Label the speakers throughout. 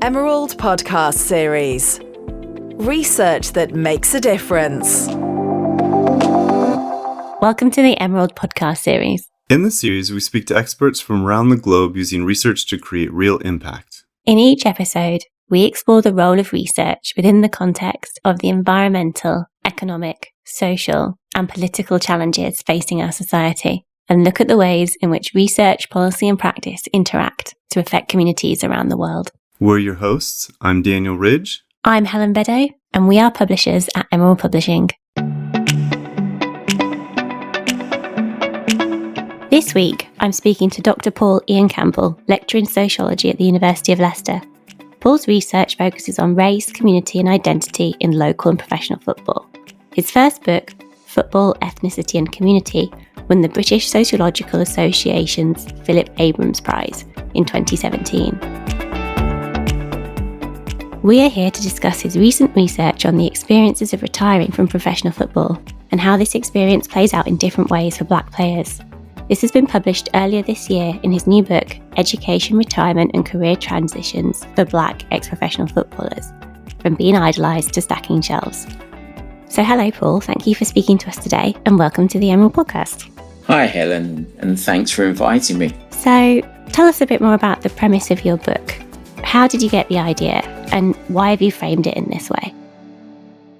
Speaker 1: Emerald podcast series. Research that makes a difference.
Speaker 2: Welcome to the Emerald podcast series.
Speaker 3: In this series, we speak to experts from around the globe using research to create real impact.
Speaker 2: In each episode, we explore the role of research within the context of the environmental, economic, social, and political challenges facing our society, and look at the ways in which research, policy, and practice interact to affect communities around the world.
Speaker 3: We're your hosts. I'm Daniel Ridge.
Speaker 2: I'm Helen Beddoe, and we are publishers at Emerald Publishing. This week, I'm speaking to Dr Paul Campbell, lecturer in sociology at the University of Leicester. Paul's research focuses on race, community, and identity in local and professional football. His first book, Football, Ethnicity and Community, won the British Sociological Association's Philip Abrams Prize in 2017. We are here to discuss his recent research on the experiences of retiring from professional football and how this experience plays out in different ways for Black players. This has been published earlier this year in his new book, Education, Retirement and Career Transitions for Black Ex-Professional Footballers, From Being Idolised to Stacking Shelves. So hello, Paul. Thank you for speaking to us today and welcome to the Emerald Podcast.
Speaker 4: Hi, Helen, and thanks for inviting me.
Speaker 2: So tell us a bit more about the premise of your book. How did you get the idea and why have you framed it in this way?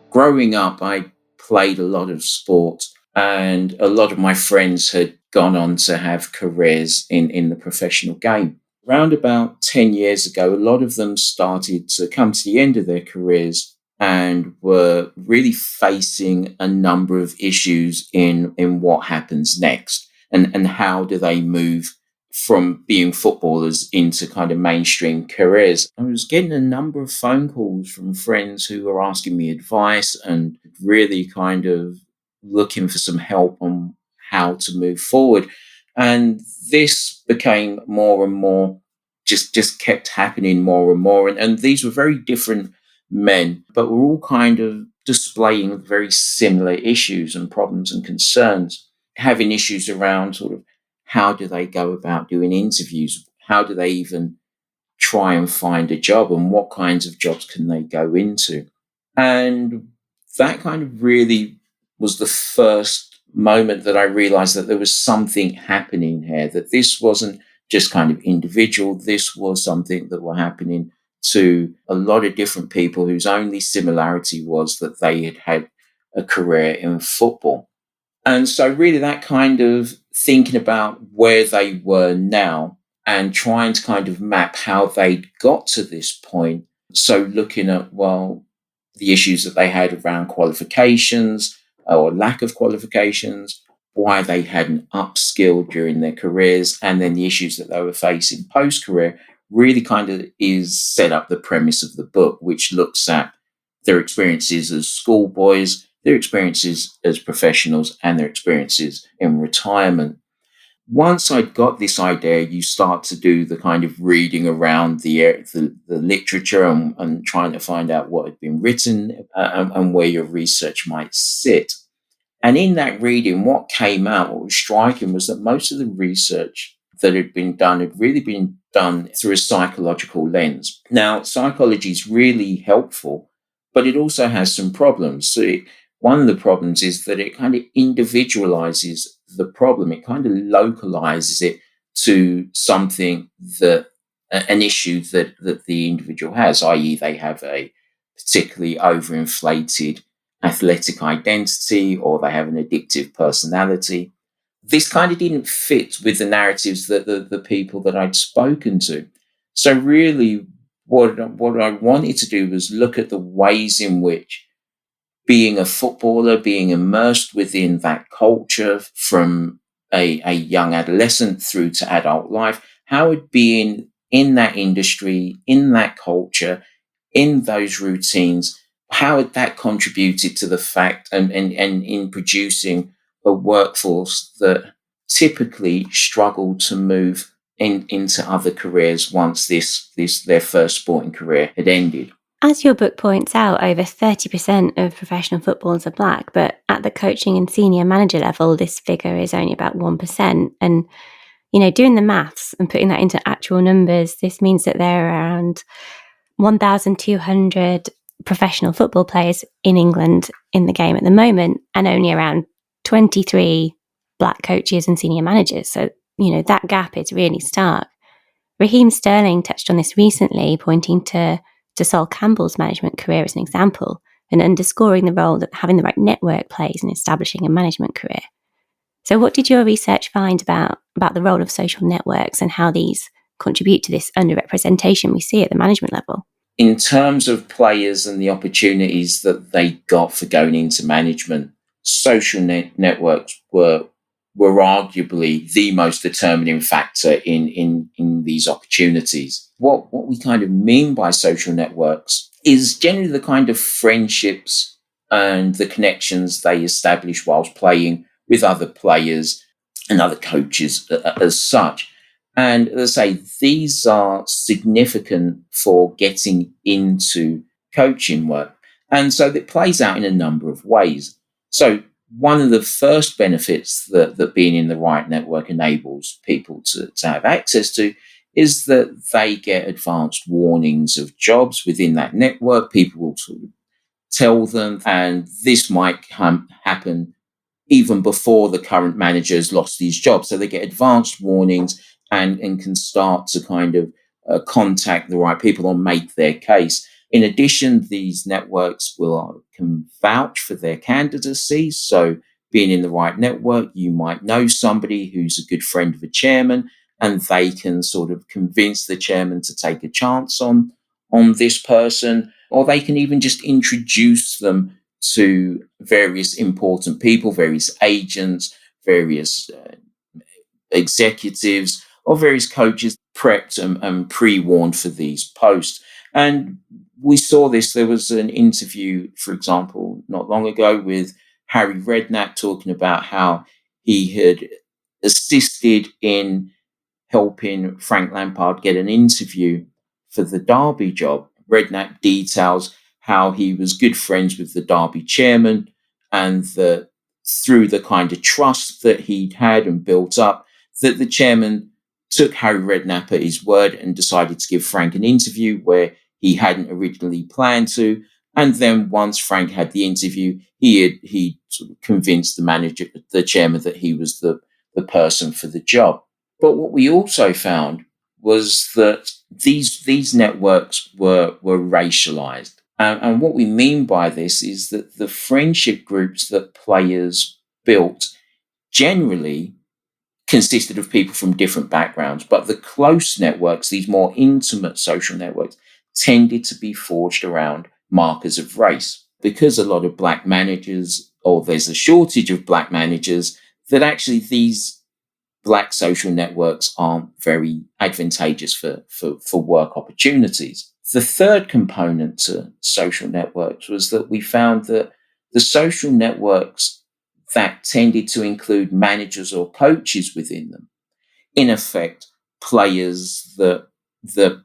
Speaker 4: Growing up, I played a lot of sport and a lot of my friends had gone on to have careers in the professional game. Around about 10 years ago, a lot of them started to come to the end of their careers and were really facing a number of issues in what happens next and how do they move from being footballers into kind of mainstream careers. I was getting a number of phone calls from friends who were asking me advice and really kind of looking for some help on how to move forward. And this became more and more, just kept happening more and more. And these were very different men, but were all kind of displaying very similar issues and problems and concerns, having issues around sort of how do they go about doing interviews? How do they even try and find a job? And what kinds of jobs can they go into? And that kind of really was the first moment that I realized that there was something happening here, that this wasn't just kind of individual. This was something that were happening to a lot of different people whose only similarity was that they had had a career in football. And so really that kind of thinking about where they were now and trying to kind of map how they'd got to this point. So looking at, well, the issues that they had around qualifications or lack of qualifications, why they hadn't upskilled during their careers, and then the issues that they were facing post-career really kind of is set up the premise of the book, which looks at their experiences as schoolboys, their experiences as professionals, and their experiences in retirement. Once I'd got this idea, you start to do the kind of reading around the literature and trying to find out what had been written and where your research might sit. And in that reading, what came out, what was striking, was that most of the research that had been done had really been done through a psychological lens. Now, psychology is really helpful, but it also has some problems. So one of the problems is that it kind of individualizes the problem. It kind of localizes it to something an issue that the individual has, i.e. they have a particularly overinflated athletic identity or they have an addictive personality. This kind of didn't fit with the narratives that the people that I'd spoken to. So really what I wanted to do was look at the ways in which being a footballer, being immersed within that culture from a young adolescent through to adult life, how would being in that industry, in that culture, in those routines, how had that contributed to the fact and in producing a workforce that typically struggled to move into other careers once their first sporting career had ended.
Speaker 2: As your book points out, over 30% of professional footballers are Black, but at the coaching and senior manager level, this figure is only about 1%. And, doing the maths and putting that into actual numbers, this means that there are around 1,200 professional football players in England in the game at the moment, and only around 23 black coaches and senior managers. So, that gap is really stark. Raheem Sterling touched on this recently, pointing to Sol Campbell's management career as an example, and underscoring the role that having the right network plays in establishing a management career. So what did your research find about the role of social networks and how these contribute to this underrepresentation we see at the management level?
Speaker 4: In terms of players and the opportunities that they got for going into management, social networks were arguably the most determining factor in these opportunities. What we kind of mean by social networks is generally the kind of friendships and the connections they establish whilst playing with other players and other coaches as such. And as I say, these are significant for getting into coaching work. And so it plays out in a number of ways. So one of the first benefits that being in the right network enables people to have access to is that they get advanced warnings of jobs within that network. People will sort of tell them, and this might happen even before the current manager has lost his job. So they get advanced warnings and can start to kind of contact the right people or make their case. In addition, these networks can vouch for their candidacy. So being in the right network, you might know somebody who's a good friend of a chairman, and they can sort of convince the chairman to take a chance on this person, or they can even just introduce them to various important people, various agents, various executives, or various coaches prepped and pre-warned for these posts. And we saw this. There was an interview, for example, not long ago with Harry Redknapp talking about how he had assisted in helping Frank Lampard get an interview for the Derby job. Redknapp details how he was good friends with the Derby chairman, and that through the kind of trust that he'd had and built up, that the chairman took Harry Redknapp at his word and decided to give Frank an interview where he hadn't originally planned to. And then once Frank had the interview, he sort of convinced the chairman, that he was the person for the job. But what we also found was that these networks were racialized. And what we mean by this is that the friendship groups that players built generally consisted of people from different backgrounds, but the close networks, these more intimate social networks, tended to be forged around markers of race. Because a lot of black managers, or there's a shortage of black managers, that actually these black social networks aren't very advantageous for work opportunities. The third component to social networks was that we found that the social networks that tended to include managers or coaches within them, in effect, players that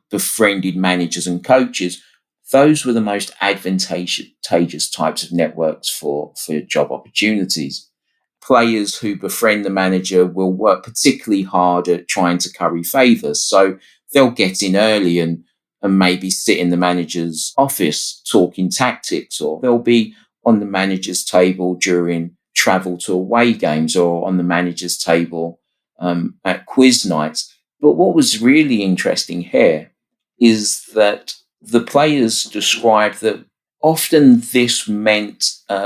Speaker 4: befriended managers and coaches, those were the most advantageous types of networks for job opportunities. Players who befriend the manager will work particularly hard at trying to curry favours. So they'll get in early and maybe sit in the manager's office talking tactics, or they'll be on the manager's table during travel to away games, or on the manager's table at quiz nights. But what was really interesting here is that the players described that often this meant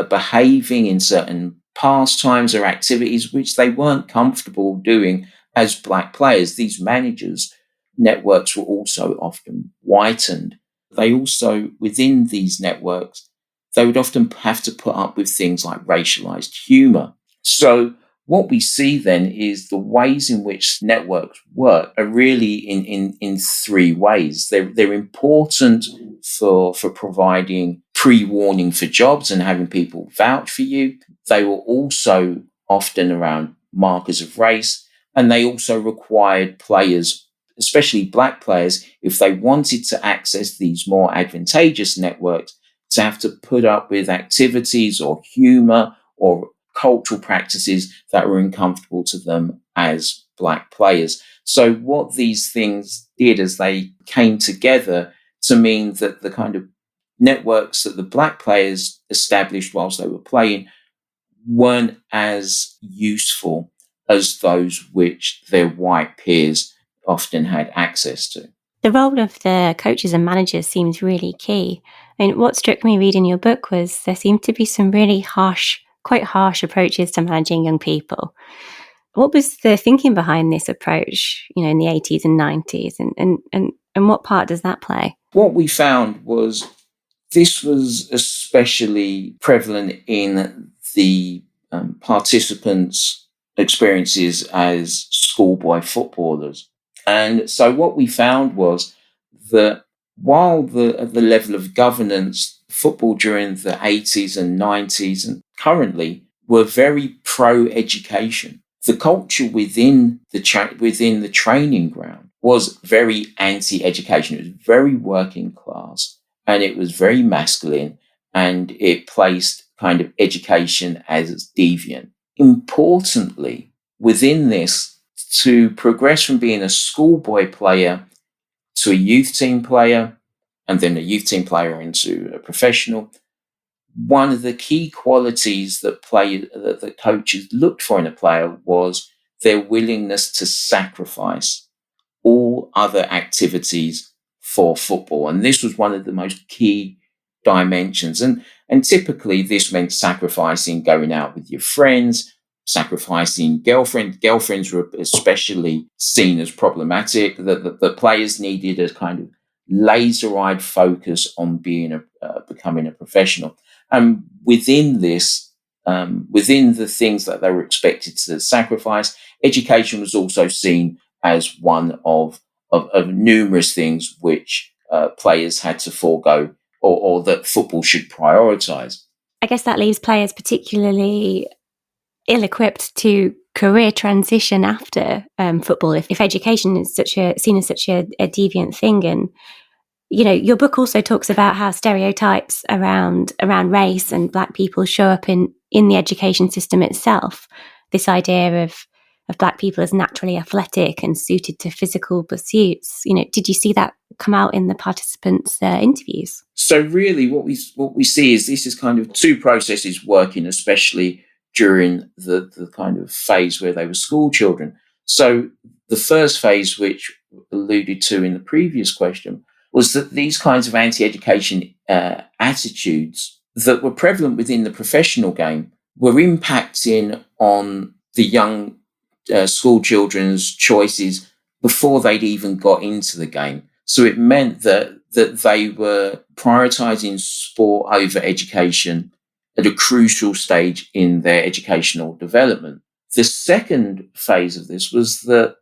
Speaker 4: behaving in certain pastimes or activities which they weren't comfortable doing as black players. These managers' networks were also often whitened. They also, within these networks, they would often have to put up with things like racialized humor. So what we see then is the ways in which networks work are really in three ways. They're important for providing pre-warning for jobs and having people vouch for you. They were also often around markers of race, and they also required players, especially black players, if they wanted to access these more advantageous networks, to have to put up with activities or humor or cultural practices that were uncomfortable to them as black players. So what these things did as they came together to mean that the kind of networks that the black players established whilst they were playing weren't as useful as those which their white peers often had access to.
Speaker 2: The role of the coaches and managers seems really key. And what struck me reading your book was there seemed to be some really quite harsh approaches to managing young people. What was the thinking behind this approach, in the 80s and 90s, and what part does that play?
Speaker 4: What we found was this was especially prevalent in the participants' experiences as schoolboy footballers. And so what we found was that while at the level of governance, football during the 80s and 90s and currently were very pro-education, the culture within the training ground was very anti-education. It was very working class, and it was very masculine, and it placed kind of education as deviant. Importantly, within this, to progress from being a schoolboy player to a youth team player, and then a youth team player into a professional, one of the key qualities that coaches looked for in a player was their willingness to sacrifice all other activities for football. And this was one of the most key dimensions. And typically this meant sacrificing going out with your friends, sacrificing girlfriends. Girlfriends were especially seen as problematic. The players needed a kind of laser-eyed focus on becoming a professional. And within this, within the things that they were expected to sacrifice, education was also seen as one of numerous things which players had to forego, or that football should prioritise.
Speaker 2: I guess that leaves players particularly ill-equipped to career transition after football if education is seen as such a deviant thing. And your book also talks about how stereotypes around race and black people show up in the education system itself. This idea of black people as naturally athletic and suited to physical pursuits. Did you see that come out in the participants' interviews?
Speaker 4: So really what we see is this is kind of two processes working, especially during the kind of phase where they were school children. So the first phase, which alluded to in the previous question, was that these kinds of anti-education attitudes that were prevalent within the professional game were impacting on the young school children's choices before they'd even got into the game. So it meant that they were prioritizing sport over education at a crucial stage in their educational development. The second phase of this was that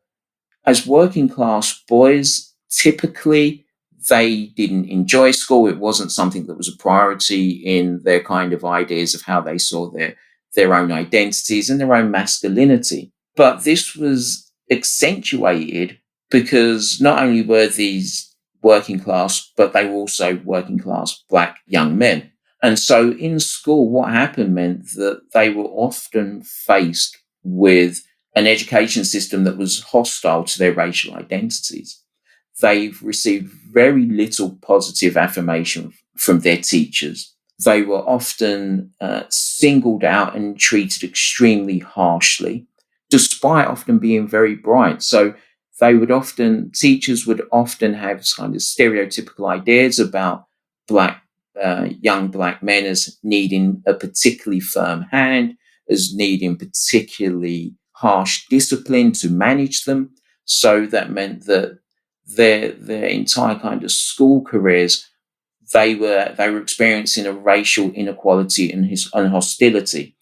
Speaker 4: as working class boys, typically they didn't enjoy school. It wasn't something that was a priority in their kind of ideas of how they saw their own identities and their own masculinity. But this was accentuated because not only were these working class, but they were also working class black young men. And so in school, what happened meant that they were often faced with an education system that was hostile to their racial identities. They've received very little positive affirmation from their teachers. They were often singled out and treated extremely harshly, despite often being very bright. So teachers would often have kind of stereotypical ideas about young black men as needing a particularly firm hand, as needing particularly harsh discipline to manage them. So that meant that their entire kind of school careers, they were experiencing a racial inequality and hostility.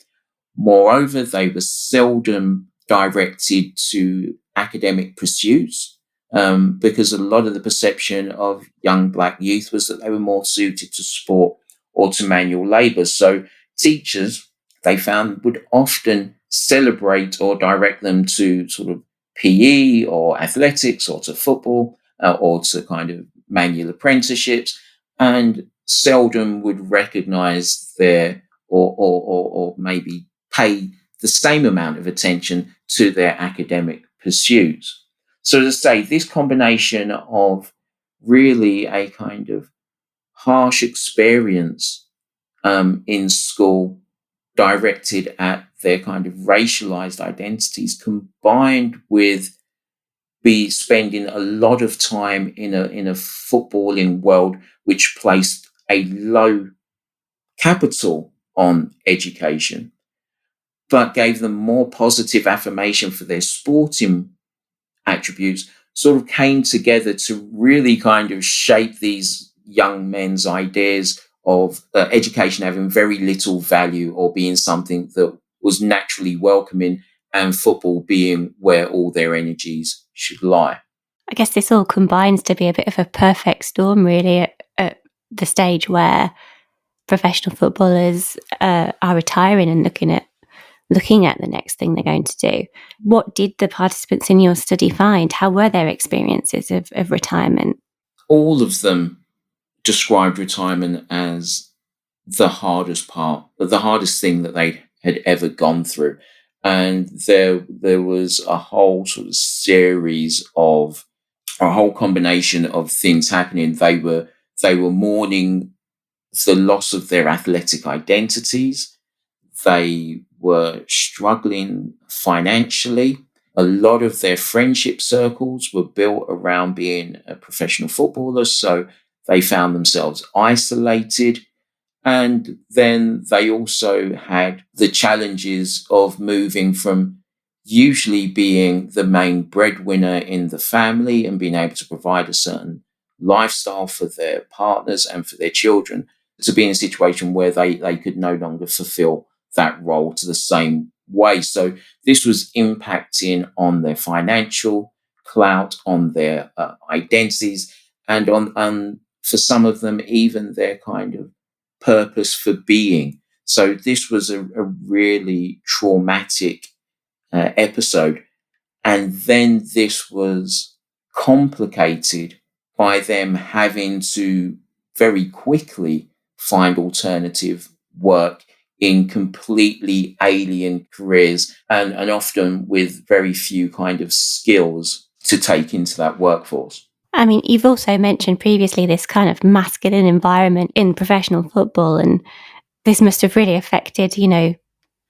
Speaker 4: Moreover, they were seldom directed to academic pursuits, because a lot of the perception of young black youth was that they were more suited to sport or to manual labour. So teachers, they found, would often celebrate or direct them to sort of PE or athletics or to football or to kind of manual apprenticeships, and seldom would recognise or maybe pay the same amount of attention to their academic pursuits. So as I say, this combination of really a kind of harsh experience in school directed at their kind of racialized identities, combined with be spending a lot of time in a footballing world which placed a low capital on education, but gave them more positive affirmation for their sporting attributes, sort of came together to really kind of shape these young men's ideas of education having very little value or being something that was naturally welcoming, and football being where all their energies should lie.
Speaker 2: I guess this all combines to be a bit of a perfect storm, really, at the stage where professional footballers are retiring and looking at the next thing they're going to do. What did the participants in your study find? How were their experiences of retirement?
Speaker 4: All of them described retirement as the hardest part, the hardest thing that they had ever gone through. And there was a whole sort of series of a whole combination of things happening. They were mourning the loss of their athletic identities. They were struggling financially. A lot of their friendship circles were built around being a professional footballer, so they found themselves isolated. And then they also had the challenges of moving from usually being the main breadwinner in the family and being able to provide a certain lifestyle for their partners and for their children, to be in a situation where they could no longer fulfill that role to the same way. So this was impacting on their financial clout, on their identities, and on for some of them, even their kind of purpose for being. So this was a really traumatic episode. And then this was complicated by them having to very quickly find alternative work in completely alien careers, and often with very few kind of skills to take into that workforce.
Speaker 2: I mean, you've also mentioned previously this kind of masculine environment in professional football, and this must have really affected,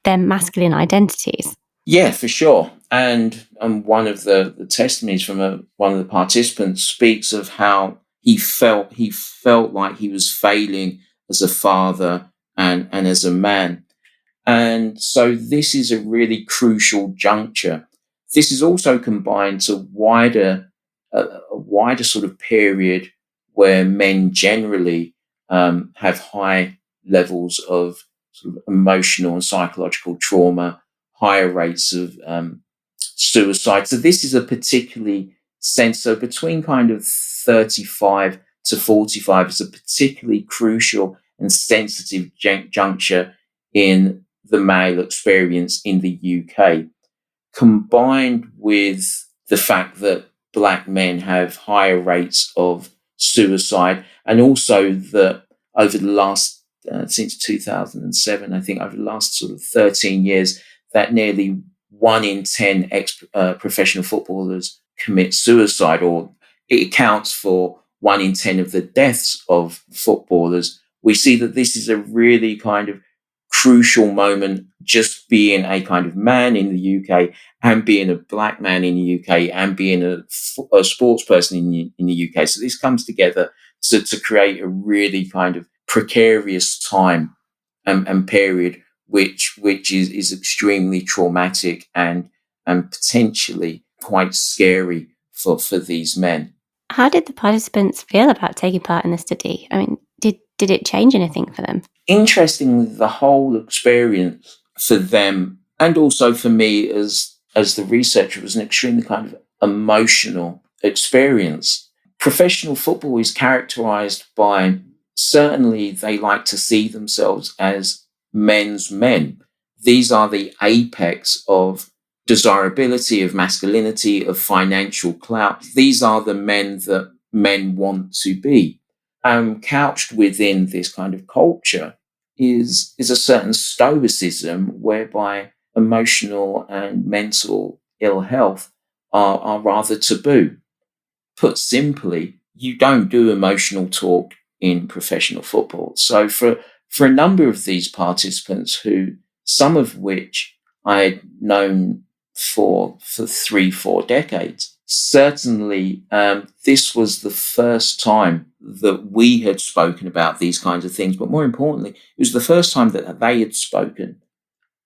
Speaker 2: their masculine identities.
Speaker 4: Yeah, for sure. And one of the testimonies from one of the participants speaks of how he felt like he was failing as a father and as a man. And so this is a really crucial juncture. This is also combined to a wider sort of period where men generally have high levels of sort of emotional and psychological trauma, higher rates of suicide. So this is a particularly so between kind of 35 to 45 is a particularly crucial and sensitive juncture in the male experience in the UK, combined with the fact that Black men have higher rates of suicide, and also that over the last, since 2007, I think over the last sort of 13 years, that nearly 1 in 10 professional footballers commit suicide, or it accounts for 1 in 10 of the deaths of footballers. We see that this is a really kind of crucial moment, just being a kind of man in the UK and being a Black man in the UK and being a sports person in the UK. So this comes together to create a really kind of precarious time and period, which is extremely traumatic and potentially quite scary for these men.
Speaker 2: How did the participants feel about taking part in the study? I mean, did it change anything for them?
Speaker 4: Interestingly, the whole experience for them, and also for me as the researcher, was an extremely kind of emotional experience. Professional football is characterized by, certainly they like to see themselves as men's men. These are the apex of desirability, of masculinity, of financial clout. These are the men that men want to be. Couched within this kind of culture is a certain stoicism whereby emotional and mental ill health are rather taboo. Put simply, you don't do emotional talk in professional football. So for a number of these participants, who some of which I had known for 3-4 decades, certainly this was the first time that we had spoken about these kinds of things. But more importantly, it was the first time that they had spoken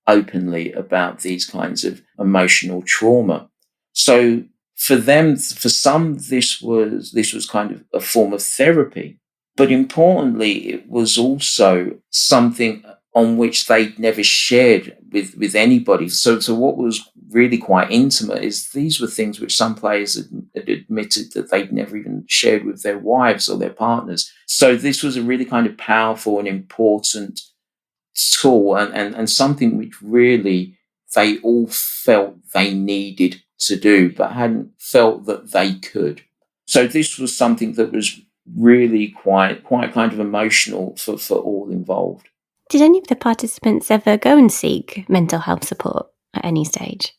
Speaker 4: openly about these kinds of emotional trauma. So for them, for some, this was kind of a form of therapy. But importantly, it was also something on which they'd never shared with anybody. So what was really quite intimate is these were things which some players had admitted that they'd never even shared with their wives or their partners. So this was a really kind of powerful and important tool, and something which really they all felt they needed to do, but hadn't felt that they could. So this was something that was really quite kind of emotional for all involved.
Speaker 2: Did any of the participants ever go and seek mental health support at any stage?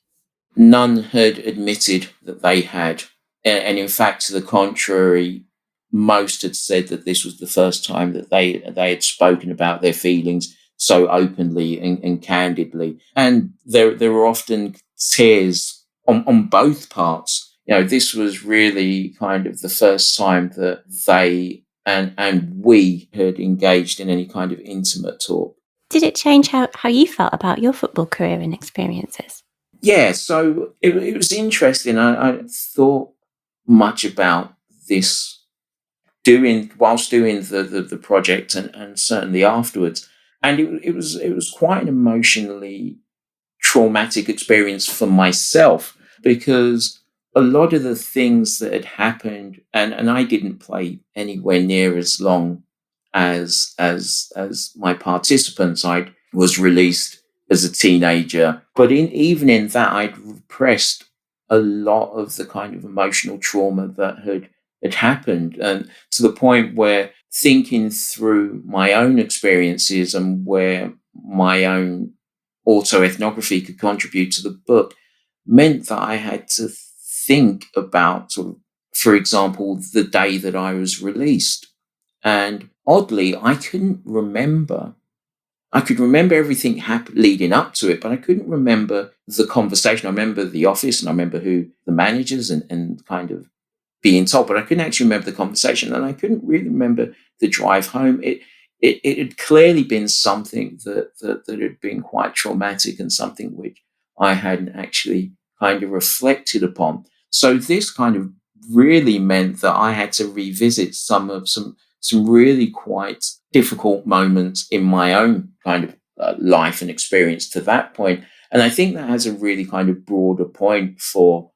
Speaker 4: None had admitted that they had. And in fact, to the contrary, most had said that this was the first time that they had spoken about their feelings so openly and candidly. And there were often tears on both parts. This was really kind of the first time that they and we had engaged in any kind of intimate talk.
Speaker 2: Did it change how you felt about your football career and experiences?
Speaker 4: Yeah, so it was interesting. I thought much about this whilst doing the project and certainly afterwards. And it was quite an emotionally traumatic experience for myself, because a lot of the things that had happened, and I didn't play anywhere near as long as my participants. I was released as a teenager, but even in that, I'd repressed a lot of the kind of emotional trauma that had happened, and to the point where thinking through my own experiences and where my own autoethnography could contribute to the book meant that I had to think about, sort of, for example, the day that I was released. And oddly, I couldn't remember. I could remember everything leading up to it, but I couldn't remember the conversation. I remember the office and I remember who the managers and kind of being told, but I couldn't actually remember the conversation, and I couldn't really remember the drive home. It had clearly been something that had been quite traumatic and something which I hadn't actually kind of reflected upon. So this kind of really meant that I had to revisit some really quite difficult moments in my own kind of life and experience to that point. And I think that has a really kind of broader point for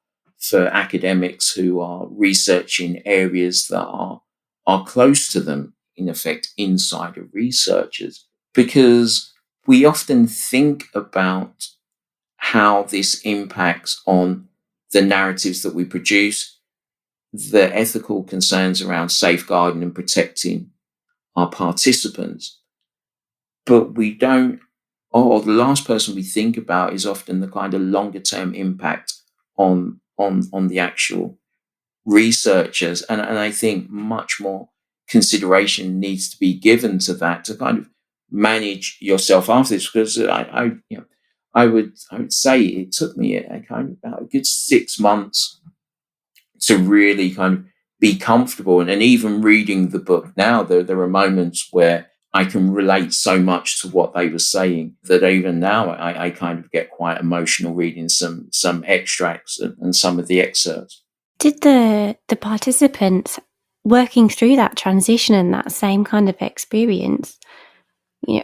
Speaker 4: academics who are researching areas that are close to them, in effect, insider researchers, because we often think about how this impacts on the narratives that we produce, the ethical concerns around safeguarding and protecting our participants, but we don't, or the last person we think about is often the kind of longer term impact on the actual researchers. And I think much more consideration needs to be given to that, to kind of manage yourself after this, because I would say it took me a kind of about a good 6 months to really kind of be comfortable. And even reading the book now, there are moments where I can relate so much to what they were saying that even now I kind of get quite emotional reading some extracts and some of the excerpts.
Speaker 2: Did the participants working through that transition and that same kind of experience,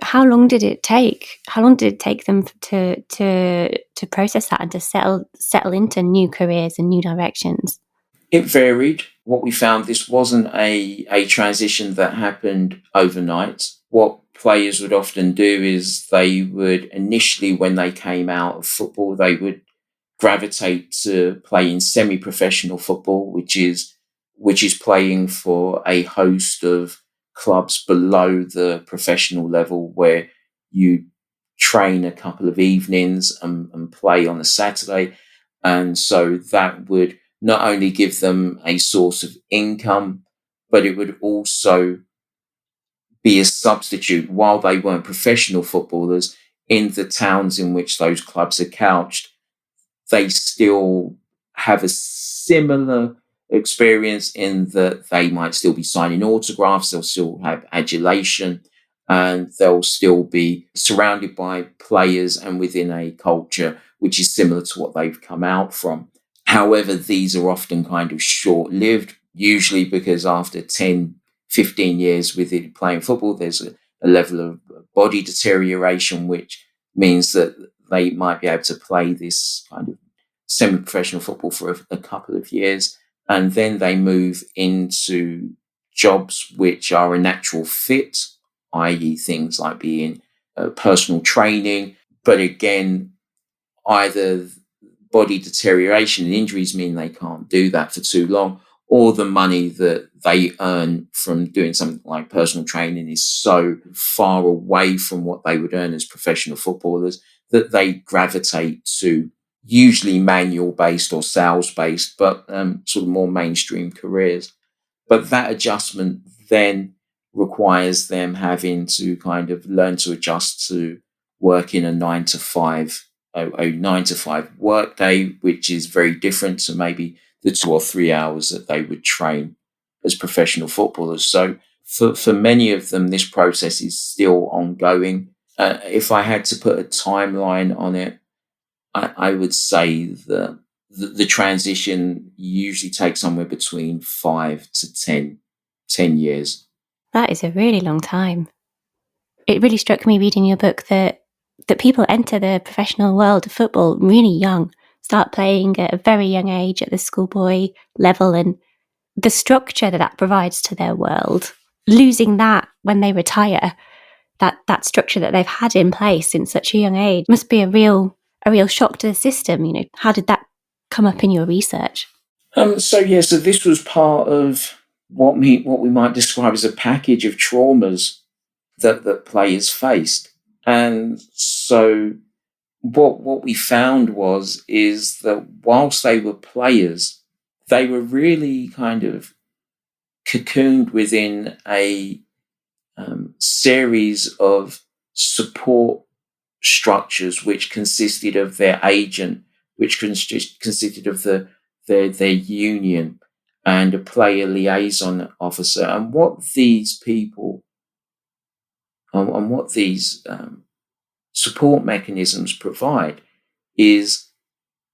Speaker 2: how long did it take? How long did it take them to process that and to settle into new careers and new directions?
Speaker 4: It varied. What we found, this wasn't a transition that happened overnight. What players would often do is they would initially, when they came out of football, they would gravitate to playing semi-professional football, which is playing for a host of clubs below the professional level, where you train a couple of evenings and play on a Saturday. And so that would not only give them a source of income, but it would also be a substitute while they weren't professional footballers in the towns in which those clubs are couched. They still have a similar experience in that they might still be signing autographs, they'll still have adulation, and they'll still be surrounded by players and within a culture which is similar to what they've come out from. However, these are often kind of short-lived, usually because after 10, 15 years with it playing football, there's a level of body deterioration, which means that they might be able to play this kind of semi-professional football for a couple of years, and then they move into jobs which are a natural fit, i.e. things like being personal training. But again, either body deterioration and injuries mean they can't do that for too long, or the money that they earn from doing something like personal training is so far away from what they would earn as professional footballers that they gravitate to usually manual-based or sales-based, but sort of more mainstream careers. But that adjustment then requires them having to kind of learn to adjust to work in a 9 to 5 work day, which is very different to maybe the 2 or 3 hours that they would train as professional footballers. So for many of them, this process is still ongoing. If I had to put a timeline on it, I would say that the transition usually takes somewhere between 5 to 10 years.
Speaker 2: That is a really long time. It really struck me reading your book that people enter the professional world of football really young, start playing at a very young age at the schoolboy level, and the structure that provides to their world, losing that when they retire, that structure that they've had in place since such a young age must be a real shock to the system. You know, how did that come up in your research?
Speaker 4: So this was part of what we might describe as a package of traumas that players faced. And so what we found is that whilst they were players, they were really kind of cocooned within a series of support structures which consisted of their agent, which consisted of their union and a player liaison officer. And what these people and what these support mechanisms provide is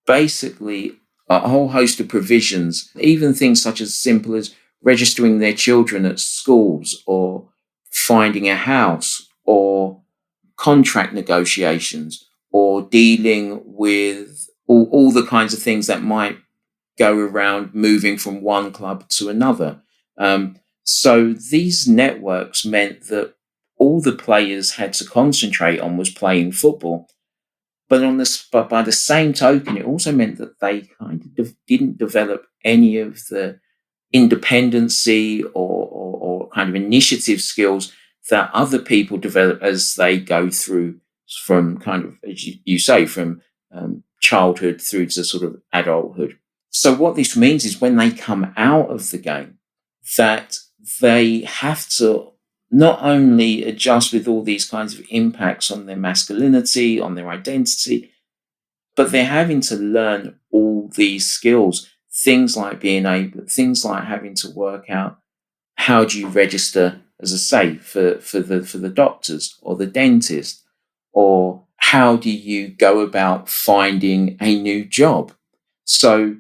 Speaker 4: basically a whole host of provisions, even things such as simple as registering their children at schools or finding a house or contract negotiations or dealing with all the kinds of things that might go around moving from one club to another. So these networks meant that all the players had to concentrate on was playing football. But by the same token, it also meant that they kind of didn't develop any of the independency or kind of initiative skills that other people develop as they go through from kind of, as you say, from childhood through to sort of adulthood. So what this means is when they come out of the game, that they have to not only adjust with all these kinds of impacts on their masculinity, on their identity, but they're having to learn all these skills, things like things like having to work out how do you register, as I say, for the doctors or the dentist, or how do you go about finding a new job. So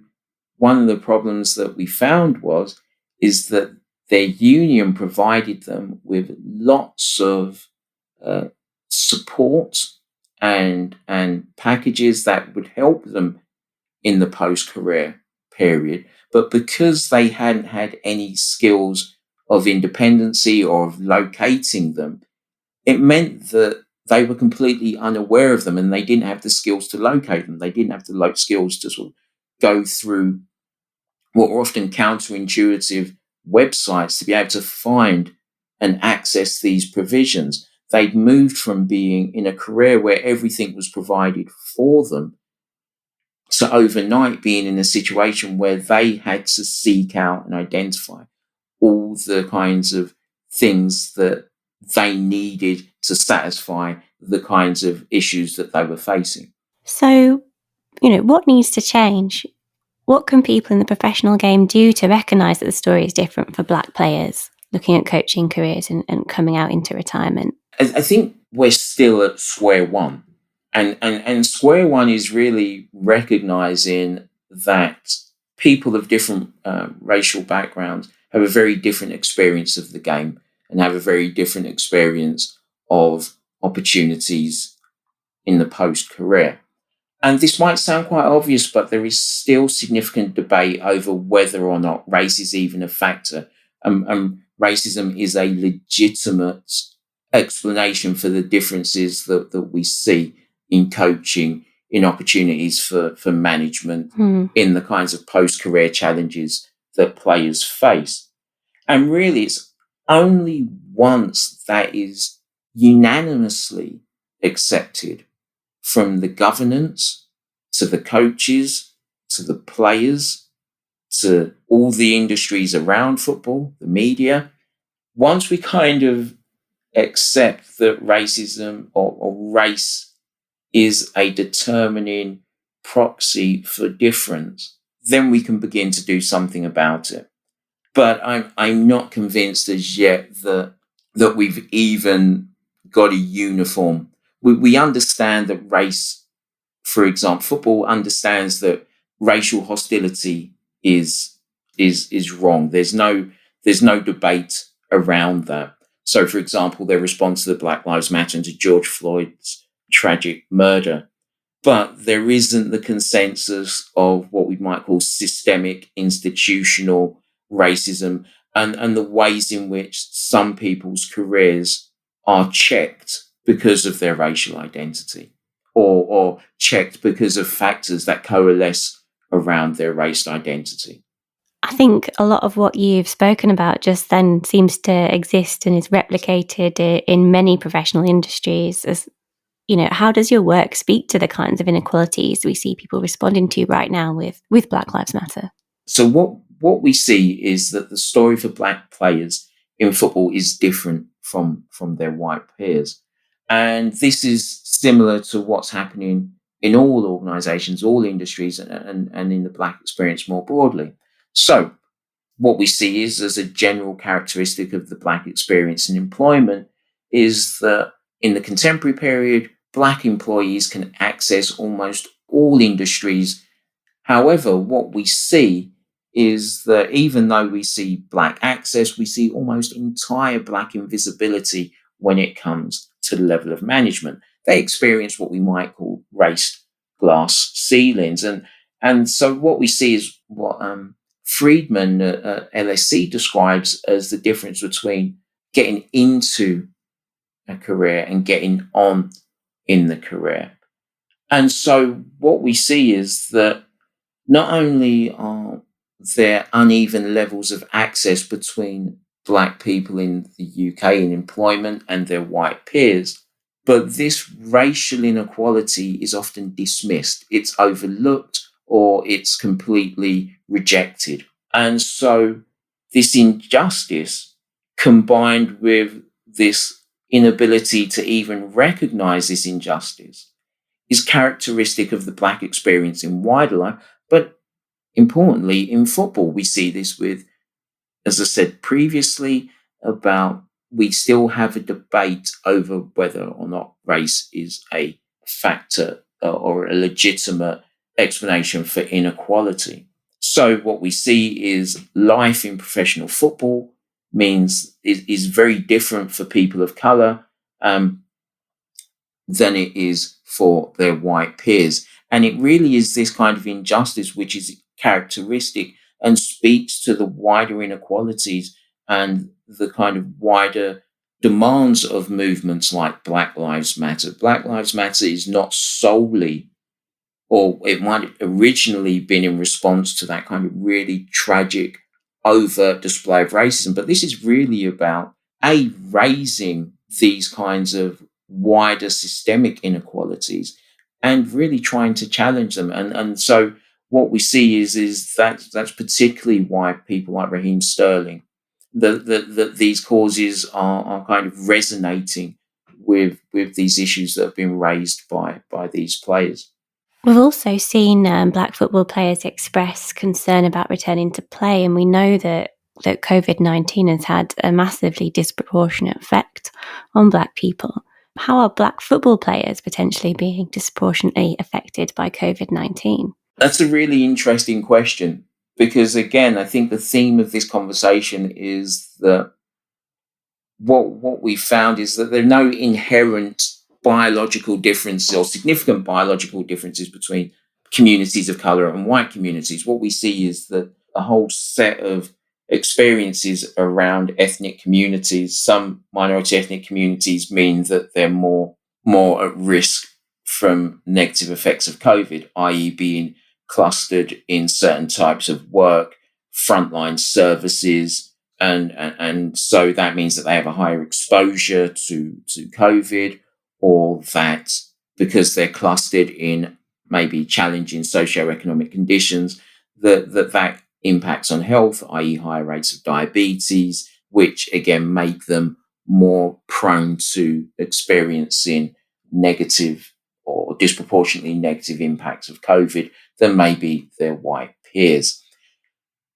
Speaker 4: one of the problems that we found is that their union provided them with lots of support and packages that would help them in the post-career period. But because they hadn't had any skills of independency or of locating them, it meant that they were completely unaware of them and they didn't have the skills to locate them. They didn't have the skills to sort of go through what were often counterintuitive websites to be able to find and access these provisions. They'd moved from being in a career where everything was provided for them to overnight being in a situation where they had to seek out and identify all the kinds of things that they needed to satisfy the kinds of issues that they were facing.
Speaker 2: So, what needs to change? What can people in the professional game do to recognise that the story is different for Black players looking at coaching careers and coming out into retirement?
Speaker 4: I think we're still at square one. And square one is really recognising that people of different racial backgrounds have a very different experience of the game and have a very different experience of opportunities in the post-career. And this might sound quite obvious, but there is still significant debate over whether or not race is even a factor. Racism is a legitimate explanation for the differences that we see in coaching, in opportunities for management, in the kinds of post-career challenges that players face. And really, it's only once that is unanimously accepted from the governance to the coaches to the players to all the industries around football, the media, once we kind of accept that racism or race is a determining proxy for difference, then we can begin to do something about it. But I'm not convinced as yet that we've even got a uniform. We understand that race, for example, football understands that racial hostility is wrong. There's no debate around that. So, for example, their response to the Black Lives Matter and to George Floyd's tragic murder. But there isn't the consensus of what we might call systemic, institutional racism and the ways in which some people's careers are checked because of their racial identity or checked because of factors that coalesce around their race identity.
Speaker 2: I think a lot of what you've spoken about just then seems to exist and is replicated in many professional industries. As how does your work speak to the kinds of inequalities we see people responding to right now with Black Lives Matter?
Speaker 4: So what we see is that the story for Black players in football is different from their white peers. And this is similar to what's happening in all organisations, all industries, and in the Black experience more broadly. So what we see is, as a general characteristic of the Black experience in employment, is that in the contemporary period, Black employees can access almost all industries. However, what we see is that even though we see Black access, we see almost entire Black invisibility when it comes to the level of management. They experience what we might call raised glass ceilings. And so what we see is what Friedman at LSE describes as the difference between getting into a career and getting on in the career. And so what we see is that not only are there uneven levels of access between Black people in the UK in employment and their white peers, but this racial inequality is often dismissed. It's overlooked or it's completely rejected. And so this injustice, combined with this inability to even recognize this injustice, is characteristic of the Black experience in wider life, but importantly in football. We see this with, as I said previously, about we still have a debate over whether or not race is a factor or a legitimate explanation for inequality. So what we see is life in professional football is very different for people of colour than it is for their white peers. And it really is this kind of injustice which is characteristic and speaks to the wider inequalities and the kind of wider demands of movements like Black Lives Matter. Black Lives Matter is not solely, or it might have originally been in response to that kind of really tragic, overt display of racism, but this is really about raising these kinds of wider systemic inequalities and really trying to challenge them. And so what we see is that's particularly why people like Raheem Sterling, that these causes are kind of resonating with these issues that have been raised by these players.
Speaker 2: We've also seen black football players express concern about returning to play, and we know that COVID-19 has had a massively disproportionate effect on black people. How are black football players potentially being disproportionately affected by COVID-19?
Speaker 4: That's a really interesting question, because again, I think the theme of this conversation is that what we found is that there are no inherent biological differences or significant biological differences between communities of color and white communities. What we see is that a whole set of experiences around ethnic communities, some minority ethnic communities, mean that they're more at risk from negative effects of COVID, i.e. being clustered in certain types of work, frontline services, and so that means that they have a higher exposure to COVID, or that because they're clustered in maybe challenging socioeconomic conditions, that impacts on health, i.e. higher rates of diabetes, which again make them more prone to experiencing negative or disproportionately negative impacts of COVID than maybe their white peers.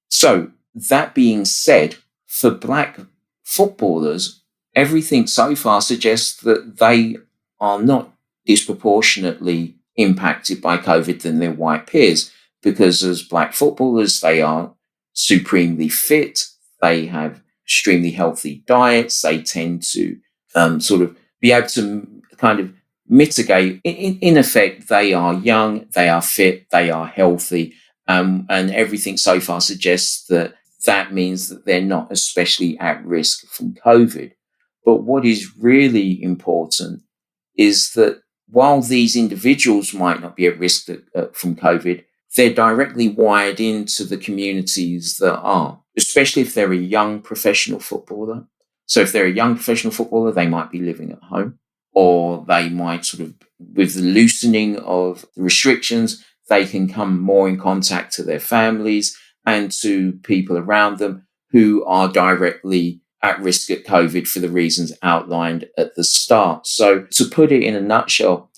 Speaker 4: So that being said, for black footballers, everything so far suggests that they are not disproportionately impacted by COVID than their white peers, because as black footballers, they are supremely fit, they have extremely healthy diets, they tend to sort of be able to kind of mitigate. In effect, they are young, they are fit, they are healthy, and everything so far suggests that means that they're not especially at risk from COVID. But what is really important is that while these individuals might not be at risk from COVID, they're directly wired into the communities that are, especially if they're a young professional footballer. So if they're a young professional footballer, they might be living at home, or they might sort of, with the loosening of the restrictions, they can come more in contact to their families and to people around them who are directly at risk at COVID for the reasons outlined at the start. So to put it in a nutshell,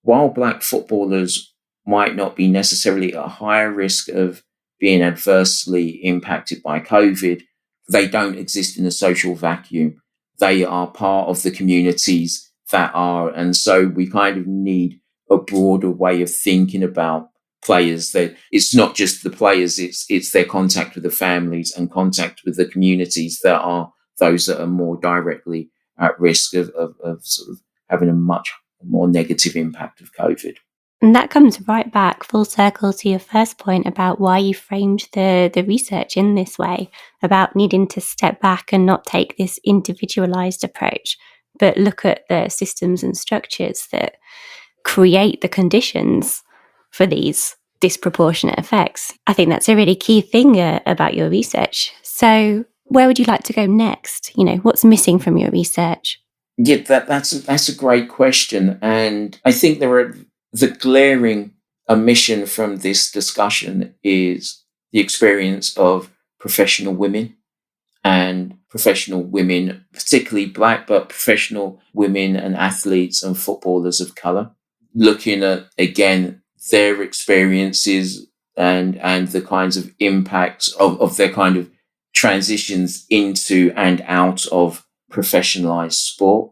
Speaker 4: while black footballers might not be necessarily at a higher risk of being adversely impacted by COVID, they don't exist in a social vacuum. They are part of the communities that are. And so we kind of need a broader way of thinking about players, that it's not just the players, it's their contact with the families and contact with the communities that are those that are more directly at risk of sort of having a much more negative impact of COVID.
Speaker 2: And that comes right back full circle to your first point about why you framed the research in this way, about needing to step back and not take this individualized approach, but look at the systems and structures that create the conditions for these disproportionate effects. I think that's a really key thing about your research. So where would you like to go next? What's missing from your research?
Speaker 4: Yeah, that's a great question. And I think the glaring omission from this discussion is the experience of professional women, and professional women, particularly black, but professional women and athletes and footballers of color, looking at, again, their experiences and the kinds of impacts of their kind of transitions into and out of professionalized sport.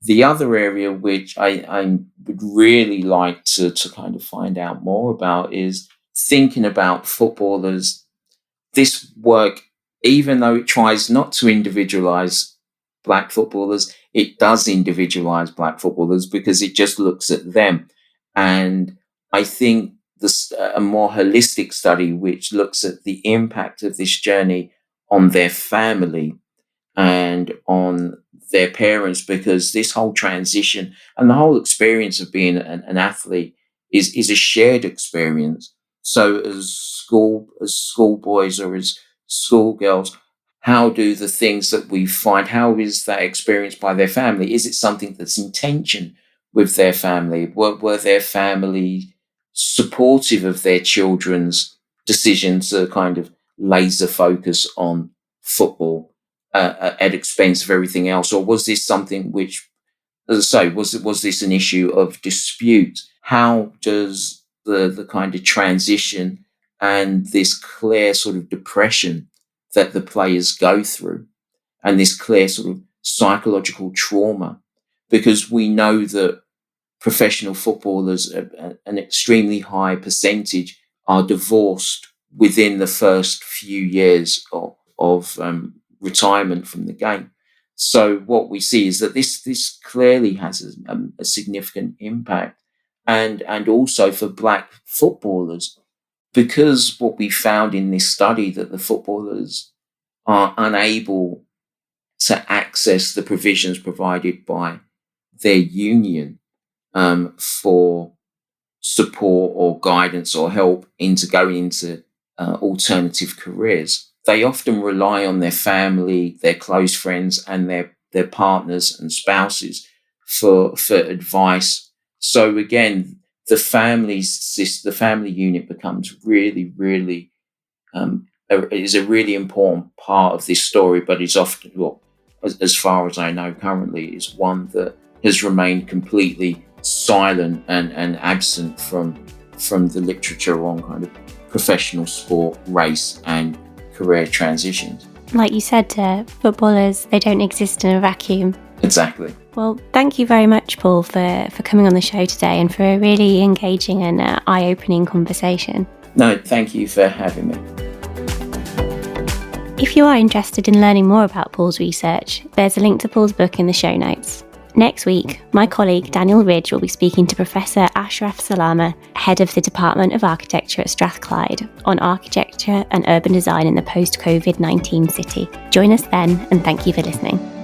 Speaker 4: The other area which I would really like to kind of find out more about is thinking about footballers. This work, even though it tries not to individualize black footballers, it does individualize black footballers because it just looks at them. And I think a more holistic study, which looks at the impact of this journey on their family and on their parents, because this whole transition and the whole experience of being an athlete is a shared experience. So as schoolboys or as schoolgirls, how do the things that we find, how is that experienced by their family? Is it something that's in tension with their family? Were their family supportive of their children's decision to kind of laser focus on football? at expense of everything else? Or was this something which, as I say, was this an issue of dispute? How does the kind of transition and this clear sort of depression that the players go through, and this clear sort of psychological trauma, because we know that professional footballers, an extremely high percentage, are divorced within the first few years of retirement from the game. So what we see is that this clearly has a significant impact, and also for black footballers, because what we found in this study, that the footballers are unable to access the provisions provided by their union for support or guidance or help into going into alternative careers. They often rely on their family, their close friends, and their partners and spouses for advice. So again, the family unit becomes really, really is a really important part of this story, but it's often, well, as far as I know currently, is one that has remained completely silent and absent from the literature on kind of professional sport, race, and career transitions.
Speaker 2: Like you said, footballers, they don't exist in a vacuum.
Speaker 4: Exactly.
Speaker 2: Well, thank you very much, Paul, for coming on the show today and for a really engaging and eye-opening conversation.
Speaker 4: No, thank you for having me.
Speaker 2: If you are interested in learning more about Paul's research, there's a link to Paul's book in the show notes. Next week, my colleague Daniel Ridge will be speaking to Professor Ashraf Salama, head of the Department of Architecture at Strathclyde, on architecture and urban design in the post-COVID-19 city. Join us then, and thank you for listening.